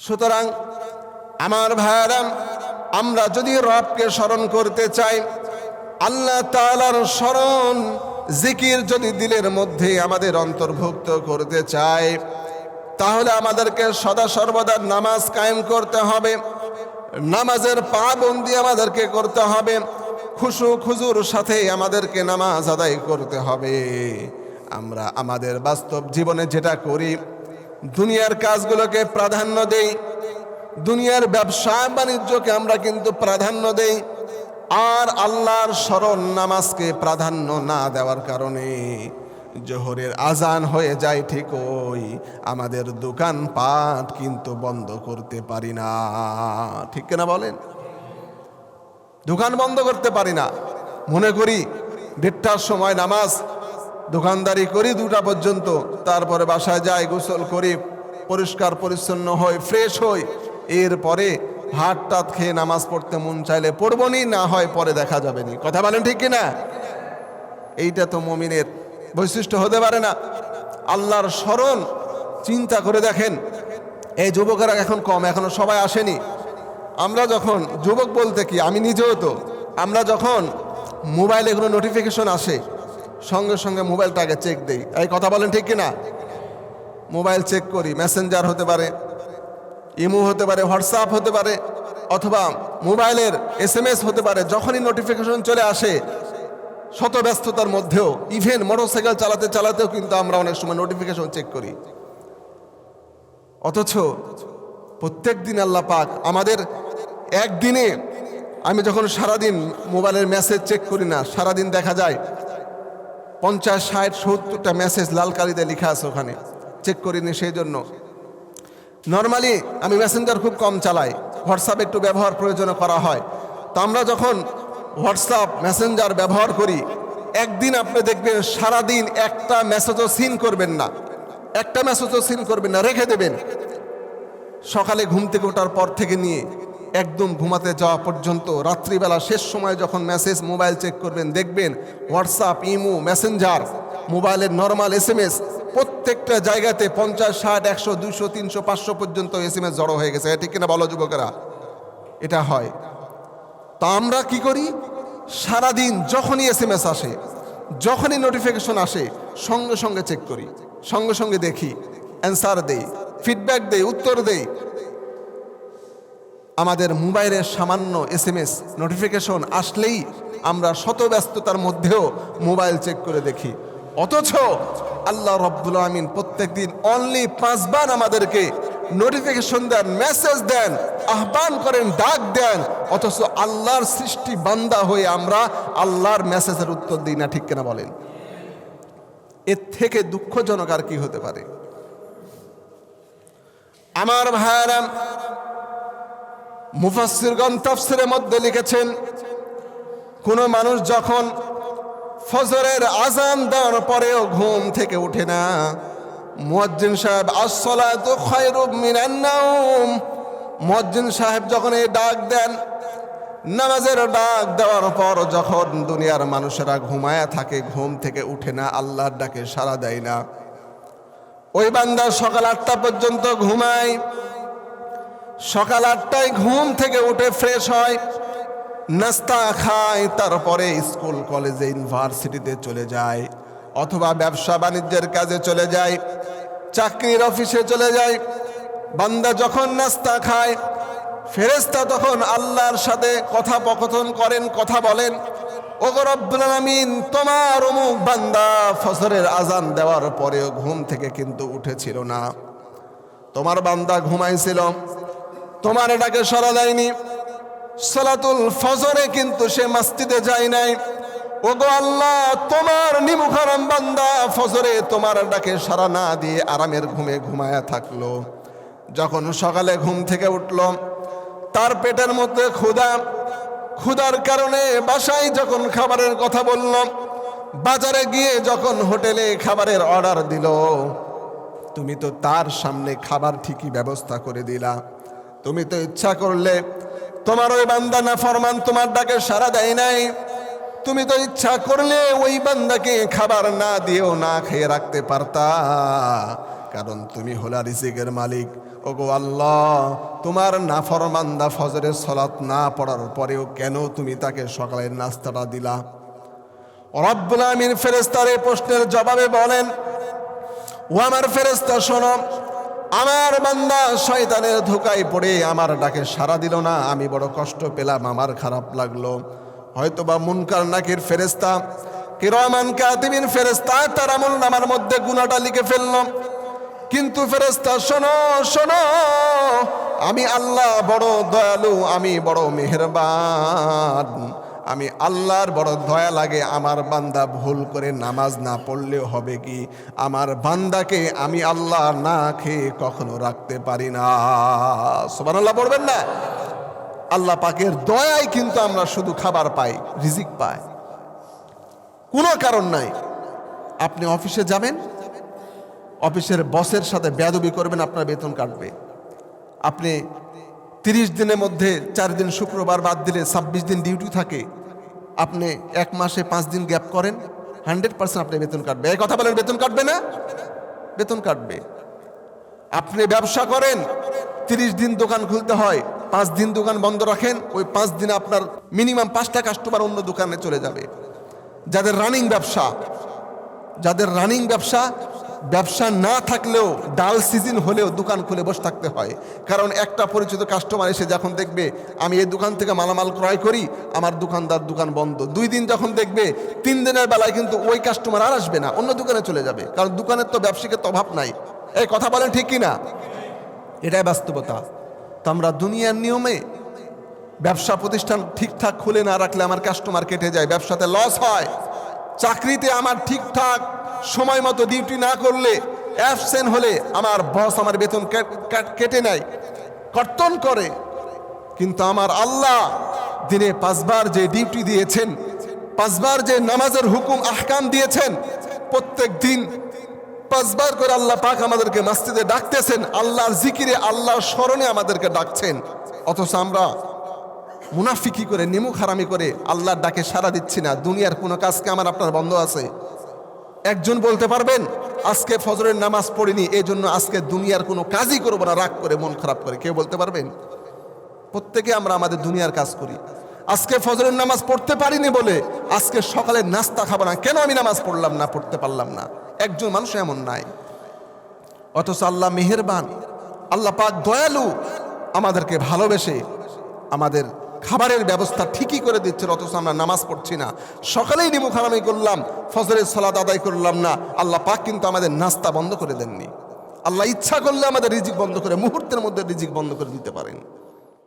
সুতরাং আমার ভাইয়েরা, আমরা যদি রবকে স্মরণ করতে চাই, আল্লাহ তাআলার স্মরণ জিকির যদি দিলের মধ্যে আমাদের অন্তর্ভুক্ত করতে চাই, তাহলে আমাদেরকে সদা সর্বদা নামাজ কায়েম করতে হবে। নামাজের পাবন্দি আমাদেরকে করতে হবে, খুশু খুজুর সাথে আমাদেরকে নামাজ আদায় করতে হবে। আমরা আমাদের বাস্তব জীবনে যেটা করি, দুনিয়ার কাজগুলোকে প্রাধান্য দেই, দুনিয়ার ব্যবসা বাণিজ্যকে আমরা কিন্তু প্রাধান্য দেই, আর আল্লাহর স্মরণ নামাজকে প্রাধান্য না দেওয়ার কারণে জোহরের আজান হয়ে যায় ঠিকই, আমাদের দোকানপাট কিন্তু বন্ধ করতে পারি না। ঠিক কিনা বলেন? দোকান বন্ধ করতে পারি না। মনে করি 1:30টার সময় নামাজ, দোকানদারি করি 2টা পর্যন্ত, তারপরে বাসায় যাই, গোসল করি, পরিষ্কার পরিচ্ছন্ন হই, ফ্রেশ হই, এরপরে ভাত টাত খেয়ে নামাজ পড়তে মন চাইলে পড়বনি, না হয় পরে দেখা যাবে নি। কথা বলেন ঠিক কিনা? এইটা তো মুমিনের বৈশিষ্ট্য হতে পারে না। আল্লাহর স্মরণ চিন্তা করে দেখেন, এই যুবকেরা এখন কম, এখনো সবাই আসেনি। আমরা যখন যুবক বলতে কি, আমি নিজেও তো, আমরা যখন মোবাইলে কোনো নোটিফিকেশন আসে, সঙ্গে সঙ্গে মোবাইলটাকে চেক দেই। এই কথা বলেন ঠিক কিনা? মোবাইল চেক করি, মেসেঞ্জার হতে পারে, ইমো হতে পারে, হোয়াটসঅ্যাপ হতে পারে, অথবা মোবাইলের SMS হতে পারে। যখনই নোটিফিকেশন চলে আসে, শত ব্যস্ততার মধ্যেও, ইভেন মোটরসাইকেল চালাতে চালাতেও কিন্তু আমরা অনেক সময় নোটিফিকেশন চেক করি। অথচ প্রত্যেক দিন আল্লাহ পাক আমাদের, একদিনে আমি যখন সারাদিন মোবাইলের মেসেজ চেক করি না, সারাদিন দেখা যায় 50, 60, 70টা মেসেজ লাল কালিতে লেখা আছে, ওখানে চেক করিনি। সেই জন্য নর্মালি আমি মেসেঞ্জার খুব কম চালাই, হোয়াটসঅ্যাপ একটু ব্যবহার প্রয়োজনে করা হয়। তো আমরা যখন হোয়াটসঅ্যাপ মেসেঞ্জার ব্যবহার করি, একদিন আপনি দেখবেন সারাদিন একটা মেসেজও সিন করবেন না, একটা মেসেজও সিন করবেন না, রেখে দেবেন। সকালে ঘুম থেকে ওঠার পর থেকে নিয়ে একদম ঘুমাতে যাওয়া পর্যন্ত, রাত্রিবেলা শেষ সময় যখন মেসেজ মোবাইল চেক করবেন, দেখবেন হোয়াটসঅ্যাপ, ইমো, মেসেঞ্জার, মোবাইলের নর্মাল SMS, প্রত্যেকটা জায়গাতে 50, 60, 100, 200, 300, 500 পর্যন্ত SMS জড়ো হয়ে গেছে। ঠিক কিনা বলো যুবকেরা? এটা হয়। তা আমরা কি করি? সারাদিন যখনই SMS আসে, যখনই নোটিফিকেশন আসে, সঙ্গে সঙ্গে চেক করি, সঙ্গে সঙ্গে দেখি, অ্যান্সার দেই, ফিডব্যাক দেই, উত্তর দেই। আমাদের মোবাইলের সামান্য SMS নোটিফিকেশন আসলেই আমরা শত ব্যস্ততার মধ্যেও মোবাইল চেক করে দেখি। অথচ আল্লাহ রাব্বুল আমিন প্রত্যেক দিন অনলি 5 বার আমাদেরকে নোটিফিকেশন দেন, মেসেজ দেন, আহ্বান করেন, ডাক দেন। অথচ আল্লাহর সৃষ্টি বান্দা হয়ে আমরা আল্লাহর মেসেজের উত্তর দিই না। ঠিক কিনা বলেন? এর থেকে দুঃখজনক আর কি হতে পারে? আমার ভাইয়েরা, মুফাসসিরগণ তাফসীরের মধ্যে লিখেছেন, কোন মানুষ যখন ফজরের আজান দেওয়ার পরেও ঘুম থেকে উঠে না, মুয়াজ্জিন সাহেব আসসালাতু খায়রুম মিনান নাওম, মুয়াজ্জিন সাহেব যখন এই ডাক দেন, নামাজের ডাক দেওয়ার পর যখন দুনিয়ার মানুষেরা ঘুমায়া থাকে, ঘুম থেকে উঠে না, আল্লাহর ডাকে সাড়া দেয় না, ওই বান্দা সকাল 8টা পর্যন্ত ঘুমায়। সকাল 8টায় ঘুম থেকে উঠে ফ্রেশ হয়, নাস্তা খায়, তারপরে স্কুল, কলেজে, ইউনিভার্সিটিতে চলে যায়, অথবা ব্যবসা বাণিজ্যের কাজে চলে যায়, চাকরির অফিসে চলে যায়। বান্দা যখন নাস্তা খায়, ফেরেশতা তখন আল্লাহর সাথে কথোপকথন করেন, কথা বলেন, ওগো রব্বুল আলামিন, তোমার অমুক বান্দা ফজরের আজান দেওয়ার পরেও ঘুম থেকে কিন্তু উঠেছিল না, তোমার বান্দা ঘুমাইছিল, তোমার এটাকে সাড়া দেয়নি, সালাতুল ফজরে কিন্তু সে মসজিদে যায় নাই। ওগো আল্লাহ, তোমার নিমুখারাম বান্দা ফজরে তোমার ডাকে সাড়া না দিয়ে আরামের ঘুমে ঘুমায়া থাকলো। যখন সকালে ঘুম থেকে উঠল, তার পেটের মধ্যে ক্ষুধা, ক্ষুধার কারণে বাসায় যখন খাবারের কথা বলল, বাজারে গিয়ে যখন হোটেলে খাবারের অর্ডার দিল, তুমি তো তার সামনে খাবার ঠিকই ব্যবস্থা করে দিলা। তুমি তো ইচ্ছা করলে, তোমার ওই বান্দা নাফরমান তোমার ডাকে সাড়া দেয় নাই, তুমি তো ইচ্ছা করলে ওই বান্দাকে খাবার না দিয়েও না খেয়ে রাখতে পারতা, কারণ তুমি হলা রিজিকের মালিক। ওগো আল্লাহ, তোমার নাফরমান্দা ফজরের সালাত না পড়ার পরেও কেন তুমি তাকে সকালের নাস্তাটা দিলা? রব্বুল আমিন ফেরেশতার এই প্রশ্নের জবাবে বলেন, ও আমার ফেরেশতা শোনো, আমার বান্দা শয়তানের ধোঁকায় পড়ে আমার ডাকে সাড়া দিল না, আমি বড় কষ্ট পেলাম, আমার খারাপ লাগলো। হয়তোবা মুনকার নাকির ফেরেশতা, কিরামান কাতিবিন ফেরেশতা তার আমলনামার মধ্যে গুনাহটা লিখে ফেলল। কিন্তু ফেরেশতা শোনো শোনো, আমি আল্লাহ বড় দয়ালু, আমি বড় মেহেরবান, আমি আল্লাহর বড় দয়া লাগে। আমার বান্দা ভুল করে নামাজ না পড়লেও হবে কি, আমার বান্দাকে আমি আল্লাহ না খেয়ে কখনো রাখতে পারি না। সুবহানাল্লাহ পড়বেন না? আল্লাহ পাকের দয়ায় কিন্তু আমরা শুধু খাবার পাই, রিজিক পাই, কোনো কারণ নাই। আপনি অফিসে যাবেন, অফিসের বসের সাথে বেয়াদবি করবেন, আপনার বেতন কাটবে। আপনি 30 দিনের মধ্যে 4 দিন শুক্রবার বাদ দিলে 26 দিন ডিউটি থাকে, আপনি 1 মাসে 5 দিন গ্যাপ করেন, 100% আপনি বেতন কাটবে। এই কথা বলেন, বেতন কাটবে না? বেতন কাটবে। আপনি ব্যবসা করেন, 30 দিন দোকান খুলতে হয়, 5 দিন দোকান বন্ধ রাখেন, ওই 5 দিন আপনার মিনিমাম 5টা কাস্টমার অন্য দোকানে চলে যাবে। যাদের রানিং ব্যবসা, যাদের রানিং ব্যবসা, ব্যবসা না থাকলেও ডাল সিজন হলেও দোকান খুলে বসে থাকতে হয়। কারণ একটা পরিচিত কাস্টমার এসে যখন দেখবে আমি এই দোকান থেকে মালামাল ক্রয় করি, আমার দোকানদার দোকান বন্ধ, 2 দিন যখন দেখবে, 3 দিনের বেলায় কিন্তু ওই কাস্টমার আর আসবে না, অন্য দোকানে চলে যাবে। কারণ দোকানের তো ব্যবসায়িকের তো অভাব নাই। এই কথা বলেন ঠিক কি না? এটাই বাস্তবতা। তো আমরা দুনিয়ার নিয়মে ব্যবসা প্রতিষ্ঠান ঠিকঠাক খুলে না রাখলে আমার কাস্টমার কেটে যায়, ব্যবসাতে লস হয়। চাকরিতে আমার ঠিকঠাক সময় মতো ডিউটি না করলে, অ্যাবসেন্ট হলে আমার বস আমার বেতন কেটে নেয়, কর্তন করে। কিন্তু আমার আল্লাহ দিনে 5 বার যে ডিউটি দিয়েছেন, 5 বার যে নামাজের হুকুম আহকাম দিয়েছেন, প্রত্যেক দিন 5 বার করে আল্লাহ পাক আমাদেরকে মসজিদে ডাকতেছেন, আল্লাহর জিকিরে, আল্লাহর স্মরণে আমাদেরকে ডাকছেন। অথচ আমরা মুনাফিকি করে, নিমুখ হারামি করে আল্লাহর ডাকে সাড়া দিচ্ছি না। দুনিয়ার কোনো কাজকে আমার আপনার বন্ধ আছে? একজন বলতে পারবেন আজকে ফজরের নামাজ পড়িনি, এই জন্য আজকে দুনিয়ার কোনো কাজই করবো না, রাগ করে, মন খারাপ করে? কেউ বলতে পারবেন? প্রত্যেকে আমরা আমাদের দুনিয়ার কাজ করি। আজকে ফজরের নামাজ পড়তে পারিনি বলে আজকে সকালে নাস্তা খাবো না, কেন আমি নামাজ পড়লাম না, পড়তে পারলাম না? একজন মানুষ এমন নাই। অথচ আল্লাহ মেহেরবান, আল্লাহ পাক দয়ালু, আমাদেরকে ভালোবেসে আমাদের খাবারের ব্যবস্থা ঠিকই করে দিচ্ছেন। অথচ আমরা নামাজ পড়ছি না, সকালেই নিমুখ হারামি করলাম, ফজরের সালাত আদায় করলাম না। আল্লাহ পাক কিন্তু আমাদের নাস্তা বন্ধ করে দেননি। আল্লাহ ইচ্ছা করলে আমাদের রিজিক বন্ধ করে, মুহূর্তের মধ্যে রিজিক বন্ধ করে দিতে পারেন।